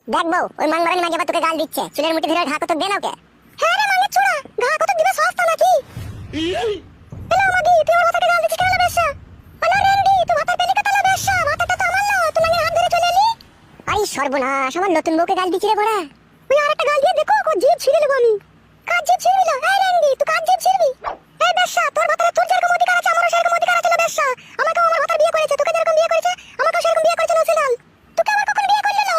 দেখ বউ, ওই মাংমারানি মাঝে আবার তোকে গাল দিচ্ছে, চুলের মুঠি ধরে ঘা কত দে না ওকে। হ্যাঁ রে মাঙ্গের ছোড়া, ঘা কত দিবে সস্তা নাকি? হ্যালো মাগি, তুই আমার হাতে গাল দিছিস কেন বেশা? হ্যালো রেন্ডি, তুই হাতে পেলি কথা না বেশা, হাতটা তো আমার না, তুই লাগে হাত ধরে চলে এলি। আই সর্বনাশ, আমার নতুন বউকে গাল দিছিস রে বড়া। তুই আরেকটা গাল দিয়ে দেখো, কো জিভ ছিঁড়ে নেব আমি। কাজ জিভ ছিঁড়বি না? এই রেন্ডি, তুই কাজ জিভ ছিঁড়বি? এই বেশা, তোর মাথায় তোর যেরকম অধিকার আছে আমারও সেরকম অধিকার আছে না বেশা। আমাকেও আমার হাতার বিয়ে করেছে, তোকে যেরকম বিয়ে করেছে আমাকেও সেরকম বিয়ে করেছে নসিলাল। তোকে আবার কখন বিয়ে করলি লো?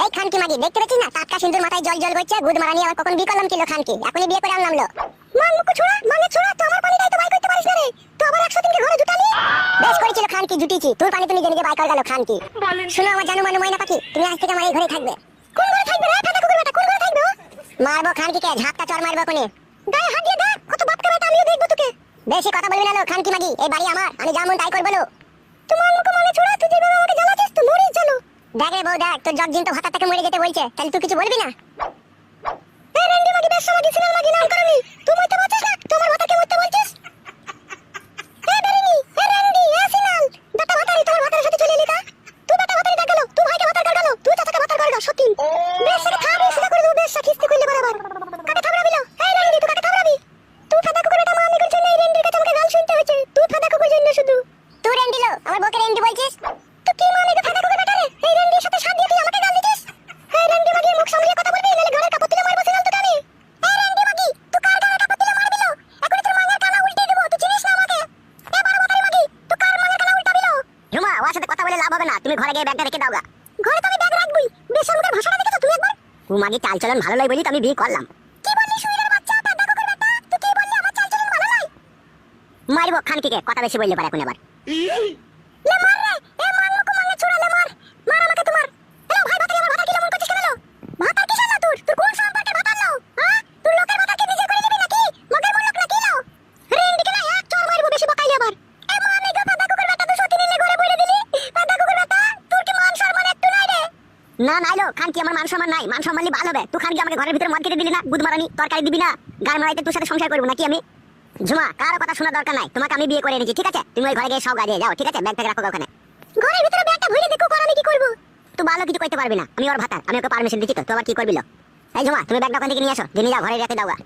এই খানকি মাগি, দেখতে পাচ্ছিস না টাটকা সিন্দুর মাথায় জল জল করছে, গুদ মারানি আবার কখন বিয়ে করলাম কিলো খানকি, এখনই বিয়ে করে আনলাম লো। মান মুখ ছোড়া, মাঙ্গের ছোড়া, তো আমার পানিটাই তো বাই করতে পারিস না রে, তো আবার 100 দিনকে ঘরে জুটালি। বেশ করেছিল খানকি, জুটিছি, তোর পানি তুমি নিজে বাই করে গেল খানকি। শুনো আমার জানু মানু ময়না পাখি, তুমি আজ থেকে আমার এই ঘরেই থাকবে। কোন ঘরে থাকবে রে ফাটা কুকুর বেটা, কোন ঘরে থাকবে? মারবো খানকিকে, ঝাপটা চড় মারবো কোনে। গায়ে হাত দিয়ে দেখ, কত বাপকা বেটা, আমিও দেখবো তোকে। বেশি কথা বলবি না লো খানকি মাগি, এই বাড়ি আমার, আমি যা মন তাই করবো লো। তোমার মুখ মানে ছোড়া, তুই যেভাবে আমাকে জ্বালাচ্ছিস তো মরিস জানো। দেখ রে বউ দেখ, তোর জগজিন তো ভাতা থেকে মরে যেতে বলছে, তাহলে তুই কিছু বলবি না? এই রেন্ডি মাগি, বেশ মাগি, সিনাল মাগি নাম করনি, তুই মরতে পারছিস না, তোমার ভাতাকে মরতে বলছিস? এই বেরিনি, এই রেন্ডি, এই সিনাল, বেটা ভাতারি তোমার ভাতারের সাথে চলে এলি তা? তুই বেটা ভাতারি দেখ গেল, তুই ভাইকে ভাতার কর গেল, তুই চাচাকে ভাতার কর গেল, সত্যি। বেশ সাথে খাবি, সেটা করে দেবো, বেশ খিস্তি করলে বরাবর। কাকে থামড়াবি লো? এই রেন্ডি, তুই কাকে থামড়াবি? তুই ফাটা কুকুর বেটা, মা আমি করছি না, এই রেন্ডির কাছে আমাকে গাল শুনতে হয়েছে, তুই ফাটা কুকুর জন্য শুধু। তুই রেন্ডি লো, আমার বউকে রেন্ডি বলছিস? তুই কি মানে ফাটা কুকুর বেটা রে? এই রেন্ডির সাথে সাথ দিয়ে তুই আমাকে গাল দিছিস? এই রেন্ডি মাগি, মুখ সামলিয়ে কথা বলবি, নালে ঘরের কাপড় তুলে মারবো সিনাল তোকে আমি। এই রেন্ডি মাগি, তুই কার ঘরের কাপড় তুলে মারবি লো? এখনই তোর মাঙ্গের কানা উল্টে দেবো, তুই চিনিস না আমাকে? এ বড় বাতারি মাগি, তুই কার মাঙ্গের কানা উল্টাবি লো? ঝুমা, ওর সাথে কথা বলে লাভ হবে না, তুমি ঘরে গিয়ে ব্যাগটা রেখে দাওগা। ঘরে তো আমি ব্যাগ রাখবই, বেশ আমাদের ভাষাটা দেখেছো তুমি একবার? তুই মাগি চাল চলন ভালো লাগে বলি তো আমি বিয়ে করলাম। কি বললি শুইরের বাচ্চা, ফাটা কুকুর বেটা, তুই কি বললি আমার চাল চলন ভালো লাগে? মারবো খানকিকে, কথা বেশি বললে পারে এখন আবার। লে মার রে, এ মার মুখ মাঙ্গে ছুড়া, লে মার, মার আমাকে তোমার। এলো ভাই ভাতারি, আমার ভাতা কি মন করছিস কেন লো? ভাতার কিসের লো তোর? তোর কোন সম্পর্কে ভাতার লো? হ্যাঁ, তুই লোকের ভাতাকে নিজে করে নিবি নাকি? মগের মন লোক নাকি লো? রেন্ডিকে না এক চড় মারবো, বেশি বকাইলি আবার। এ মানে গো ফাটা কুকুর বেটা, তুই সত্যি নিলে ঘরে বইরে দিলি? ফাটা কুকুর বেটা, তোর কি মান সম্মান একটু নাই রে? না নাই লো খানকি, আমার মান সম্মান নাই, মান সম্মানই ভালো হবে। তুই খানকি আমাকে ঘরের ভিতরে মদ খেতে দিলি না, গুদ মারানি, তরকারি দিবি না, গায়ে মারাইতে তোর সাথে সংসার করবো নাকি আমি? ঝুমা, কারো কথা শোনা দরকার নাই, তোমাকে আমি বিয়ে করে এনেছি, ঠিক আছে? তুমি ওই ঘরে গিয়ে সব গাড়িয়ে যাও, ঠিক আছে? ব্যাগ থেকে রাখো ওখানে। ঘরের ভিতরে ব্যাগটা ভরে দেখো, কর আমি কি করব? তুই ভালো কিছু করতে পারবি না, আমি ওর ভাতা, আমি ওকে পারমিশন দিচ্ছি তো, তুই আবার কি করবি লো? এই ঝুমা, তুমি ব্যাগটা ওখান থেকে নিয়ে আসো, দিয়ে যাও ঘরে রেখে দাওগা।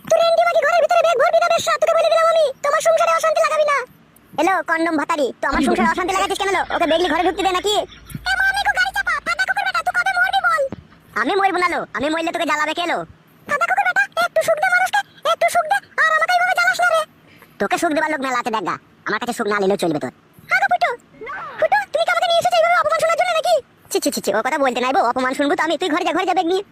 তুই রেন্ডি মাগি ঘরের ভিতরে ব্যাগ ভরবি না বেশ, তোকে বলে দিলাম আমি, তোমার সংসারে অশান্তি লাগাবি না। এলো কন্ডম ভাতারি, তো আমার সংসারে অশান্তি লাগাতিস কেন লো? ওকে বেগলি ঘরে ঢুকতে দে নাকি? এ মামি কো গাড়ি চাপা, ফাটা কুকুর বেটা, তুই কবে মরবি বল? আমি মরবো না লো, আমি মরলে তোকে জ্বালাবে কে লো? ফাটা কুকুর বেটা, একটু সুখ দে মানুষকে, একটু সুখ দে, আর আমাকে এইভাবে জ্বালাস না রে। তোকে সুখ দেবার লোক মেলা আছে দেখা, আমার কাছে সুখ না নিলেও চলবে তোর। আগো ফুটো, ফুটো, তুমি কি আমাকে নিয়ে এসেছো এইভাবে অপমান শোনার জন্য নাকি? ছি ছি ছি, ও কথা বলতে নাই বউ, অপমান শুনবো তো আমি, তুই ঘরে যা, ঘরে যা ব্যাগ নিয়ে।